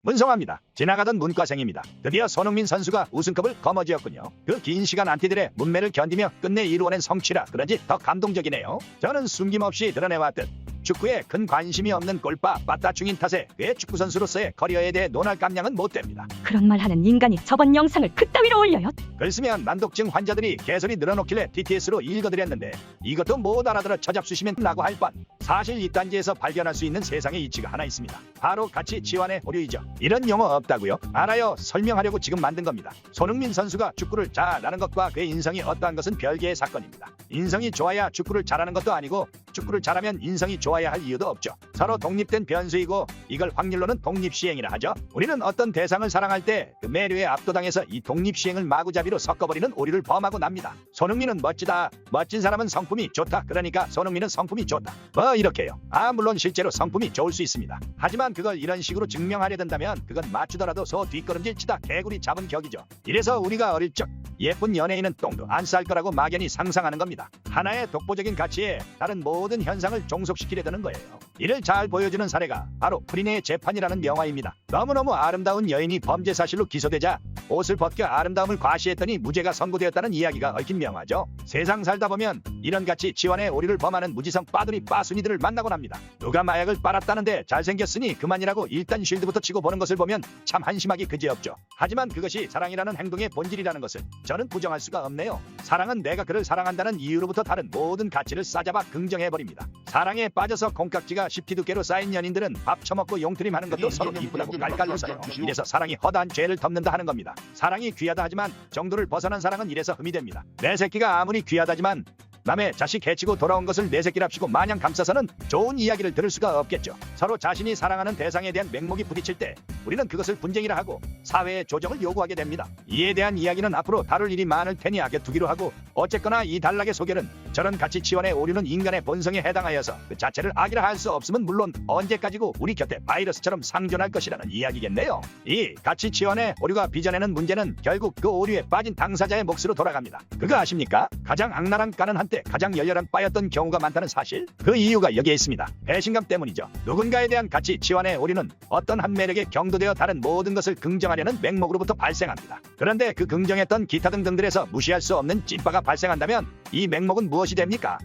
문성화입니다. 지나가던 문과생입니다. 드디어 손흥민 선수가 우승컵을 거머쥐었군요. 그 긴 시간 안티들의 문매를 견디며 끝내 이루어낸 성취라 그런지 더 감동적이네요. 저는 숨김없이 드러내왔듯 축구에 큰 관심이 없는 꼴빠 빠따충인 탓에 그의 축구선수로서의 커리어에 대해 논할 깜냥은 못 됩니다. 그런 말 하는 인간이 저번 영상을 그따위로 올려요? 글 쓰면 난독증 환자들이 개소리 늘어놓길래 TTS로 읽어드렸는데 이것도 못 알아들어 저잡수시면 라고 할 뻔. 사실 이 단지에서 발견할 수 있는 세상의 이치가 하나 있습니다. 바로 가치 치환의 오류이죠. 이런 용어 없다고요? 알아요. 설명하려고 지금 만든 겁니다. 손흥민 선수가 축구를 잘하는 것과 그의 인성이 어떠한 것은 별개의 사건입니다. 인성이 좋아야 축구를 잘하는 것도 아니고 축구를 잘하면 인성이 좋아야 할 이유도 없죠. 서로 독립된 변수이고 이걸 확률로는 독립시행이라 하죠. 우리는 어떤 대상을 사랑할 때 그 매료에 압도당해서 이 독립시행을 마구잡이로 섞어버리는 오류를 범하고 납니다. 손흥민은 멋지다. 멋진 사람은 성품이 좋다. 그러니까 손흥민은 성품이 좋다. 뭐 이렇게요. 물론 실제로 성품이 좋을 수 있습니다. 하지만 그걸 이런 식으로 증명하려 든다면 그건 맞추더라도 소 뒷걸음질 치다 개구리 잡은 격이죠. 이래서 우리가 어릴 적 예쁜 연예인은 똥도 안 쌀 거라고 막연히 상상하는 겁니다. 하나의 독보적인 가치에 다른 모든 현상을 종속시키려 드는 거예요. 이를 잘 보여주는 사례가 바로 프리네의 재판이라는 영화입니다. 너무너무 아름다운 여인이 범죄 사실로 기소되자 옷을 벗겨 아름다움을 과시했더니 무죄가 선고되었다는 이야기가 얽힌 명화죠. 세상 살다 보면 이런 가치 치환의 오류를 범하는 무지성 빠두리 빠순이들을 만나곤 합니다. 누가 마약을 빨았다는데 잘생겼으니 그만이라고 일단 쉴드부터 치고 보는 것을 보면 참 한심하기 그지없죠. 하지만 그것이 사랑이라는 행동의 본질이라는 것을 저는 부정할 수가 없네요. 사랑은 내가 그를 사랑한다는 이유로부터 다른 모든 가치를 싸잡아 긍정해버립니다. 사랑에 빠져서 콩깍지가 10티두께로 쌓인 연인들은 밥 처먹고 용트림하는 것도 서로 이쁘다고 깔깔 웃어요. 이래서 사랑이 허다한 죄를 덮는다 하는 겁니다. 사랑이 귀하다 하지만 정도를 벗어난 사랑은 이래서 흠이 됩니다. 내 새끼가 아무리 귀하다지만 남의 자식 해치고 돌아온 것을 내 새끼랍시고 마냥 감싸서는 좋은 이야기를 들을 수가 없겠죠. 서로 자신이 사랑하는 대상에 대한 맹목이 부딪힐 때 우리는 그것을 분쟁이라 하고 사회의 조정을 요구하게 됩니다. 이에 대한 이야기는 앞으로 다룰 일이 많을 테니 아껴두기로 하고 어쨌거나 이 단락의 소결은 저런 가치 치환의 오류는 인간의 본성에 해당하여서 그 자체를 악이라 할 수 없음은 물론 언제까지고 우리 곁에 바이러스처럼 상존할 것이라는 이야기겠네요. 이 가치 치환의 오류가 빚어내는 문제는 결국 그 오류에 빠진 당사자의 몫으로 돌아갑니다. 그거 아십니까? 가장 악랄한 까는 한때 가장 열렬한 빠였던 경우가 많다는 사실? 그 이유가 여기에 있습니다. 배신감 때문이죠. 누군가에 대한 가치 치환의 오류는 어떤 한 매력에 경도되어 다른 모든 것을 긍정하려는 맹목으로부터 발생합니다. 그런데 그 긍정했던 기타 등등들에서 무시할 수 없는 찐빠가 발생한다면 이 맹목은 무엇이 됩니까?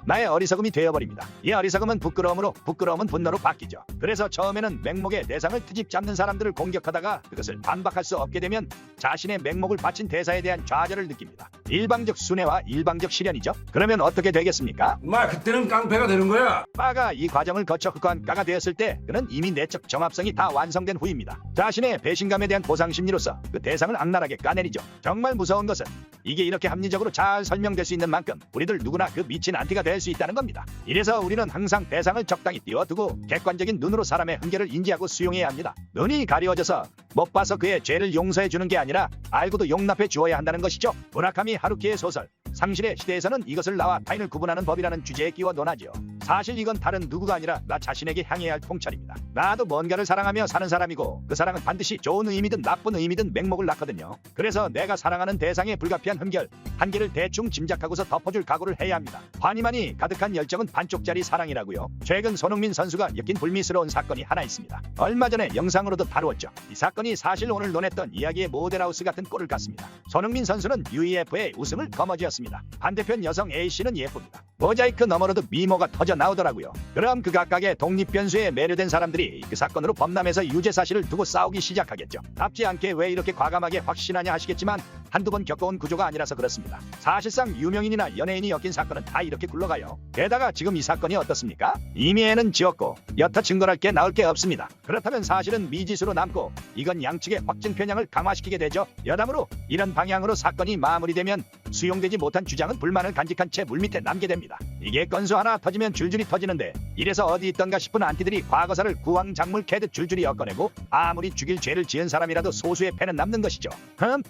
나의 어리석음이 되어버립니다. 이 어리석음은 부끄러움으로, 부끄러움은 분노로 바뀌죠. 그래서 처음에는 맹목의 대상을 트집 잡는 사람들을 공격하다가 그것을 반박할 수 없게 되면 자신의 맹목을 바친 대사에 대한 좌절을 느낍니다. 일방적 순애와 일방적 실현이죠. 그러면 어떻게 되겠습니까? 그때는 깡패가 되는 거야. 빠가 이 과정을 거쳐 흑화한 까가 되었을 때 그는 이미 내적 정합성이 다 완성된 후입니다. 자신의 배신감에 대한 보상심리로서 그 대상을 악랄하게 까내리죠. 정말 무서운 것은 이게 이렇게 합리적으로 잘 설명될 수 있는 만큼 우리들 누구나 그 미친 안티가 될 수 있다는 겁니다. 이래서 우리는 항상 대상을 적당히 띄워두고 객관적인 눈으로 사람의 한계를 인지하고 수용해야 합니다. 눈이 가리워져서 못 봐서 그의 죄를 용서해 주는 게 아니라 알고도 용납해 주어야 한다는 것이죠. 무라카미 하루키의 소설 상실의 시대에서는 이것을 나와 타인을 구분하는 법이라는 주제에 끼워 논하죠. 사실 이건 다른 누구가 아니라 나 자신에게 향해야 할 통찰입니다. 나도 뭔가를 사랑하며 사는 사람이고 그 사랑은 반드시 좋은 의미든 나쁜 의미든 맹목을 낳거든요. 그래서 내가 사랑하는 대상의 불가피한 흠결, 한계를 대충 짐작하고서 덮어줄 각오를 해야 합니다. 환희만이 가득한 열정은 반쪽짜리 사랑이라고요. 최근 손흥민 선수가 엮인 불미스러운 사건이 하나 있습니다. 얼마 전에 영상으로도 다루었죠. 이 사건이 사실 오늘 논했던 이야기의 모델하우스 같은 꼴을 갖습니다. 손흥민 선수는 UEFA의 우승을 거머쥐었습니다. 반대편 여성 A씨는 예쁩니다. 모자이크 너머로도 미모가 터져 나오더라고요. 그럼 그 각각의 독립변수에 매료된 사람들이 그 사건으로 범람해서 유죄 사실을 두고 싸우기 시작하겠죠. 답지 않게 왜 이렇게 과감하게 확신하냐 하시겠지만 한두 번 겪어온 구조가 아니라서 그렇습니다. 사실상 유명인이나 연예인이 엮인 사건은 다 이렇게 굴러가요. 게다가 지금 이 사건이 어떻습니까? 이미 애는 지었고 여타 증거할 게 나올 게 없습니다. 그렇다면 사실은 미지수로 남고 이건 양측의 확증 편향을 강화시키게 되죠. 여담으로 이런 방향으로 사건이 마무리되면 수용되지 못한 주장은 불만을 간직한 채 물밑에 남게 됩니다. 이게 건수 하나 터지면 줄줄이 터지는데 이래서 어디 있던가 싶은 안티들이 과거사를 구황작물 캐듯 줄줄이 엮어내고 아무리 죽일 죄를 지은 사람이라도 소수의 패는 남는 것이죠.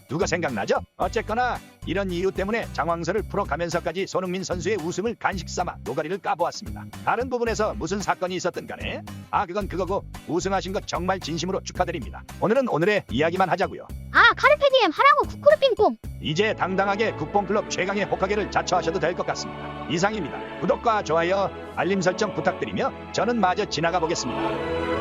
누가 생각나죠? 어쨌거나 이런 이유 때문에 장황설을 풀어가면서까지 손흥민 선수의 우승을 간식 삼아 노가리를 까보았습니다. 다른 부분에서 무슨 사건이 있었든 간에 그건 그거고 우승하신 것 정말 진심으로 축하드립니다. 오늘은 오늘의 이야기만 하자고요. 카르페디엠 하라고 쿠쿠르빙뽕. 이제 당당하게 국뽕클럽 최강의 호카게를 자처하셔도 될 것 같습니다. 이상입니다. 구독과 좋아요, 알림 설정 부탁드리며 저는 마저 지나가 보겠습니다.